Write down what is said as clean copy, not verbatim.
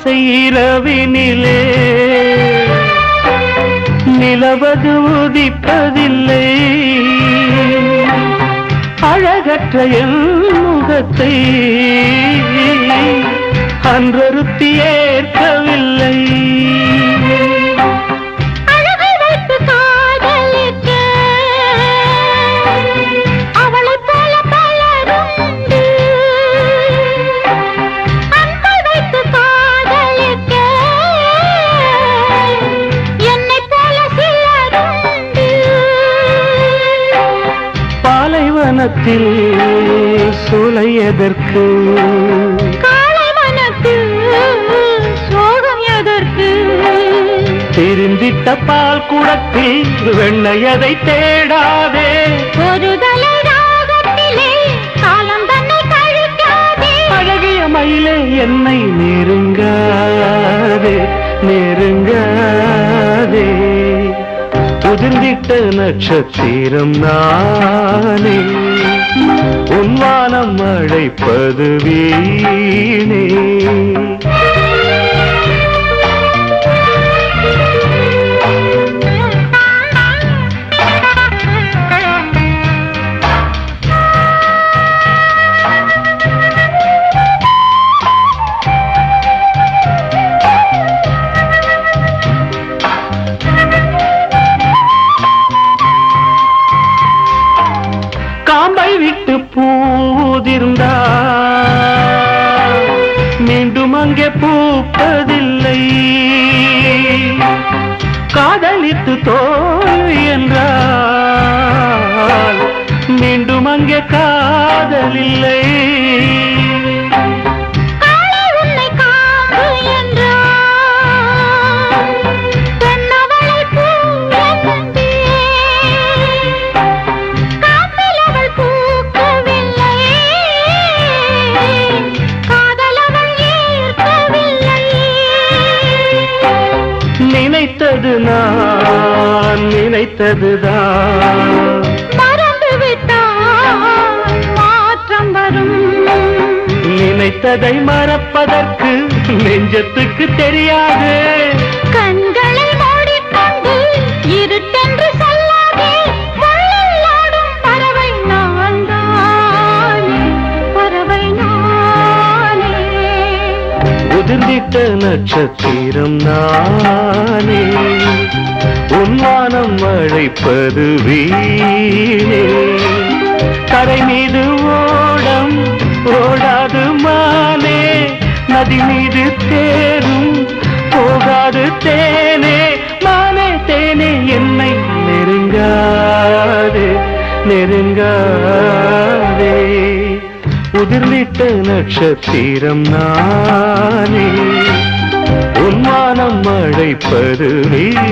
ஆசை இரவினிலே நிலவது உதிப்பதில்லை. அழகற்ற என் முகத்தை அன்றொருத்தி ஏற்கவில்லை. பாலைவனத்தில் சூளை எதற்கு, காலை மனத்தில் சோகம் எதற்கு, தெரிந்திட்ட பால் குடத்தில் வெண்ணையதை தேடாதே. ஒரு தலை ராகத்திலே காலம் தன்னை கழிக்காதே. அழகிய மயிலே என்னை நெருங்காதே நெருங்காதே. உதிர்ந்திட்ட நட்சத்திரம் நானே, உன்வானம் அழைப்பது வீணே. காம்பை விட்டு பூதிர்ந்தா மீண்டும் அங்கே பூப்பதில்லை. காதலித்து தோல்வி என்றால் மீண்டும் அங்கே காதலில்லை. நினைத்தது நான் நினைத்ததுதான், மறந்துவிட்டால் மாற்றம் வரும். நினைத்ததை மறப்பதற்கு நெஞ்சத்துக்கு தெரியாது. கண்களை மூடிக்கொண்டு இருட்டென்று சொல்லாதே. முள்ளில்லாடும் பறவை நான் தானே, பறவை நானே. உதிர்ந்திட்ட நட்சத்திரம் நானே, உன்வானம் அழைப்பது வீணே. கரை மீது ஓடம் ஓடாது மானே, நதி மீது தேரும் போகாது தேனே. மானே தேனே என்னை நெருங்காதே நெருங்காதே. உதிர்ந்திட்ட நட்சத்திரம் நானே, உன்வானம் அழைப்பது வீணே.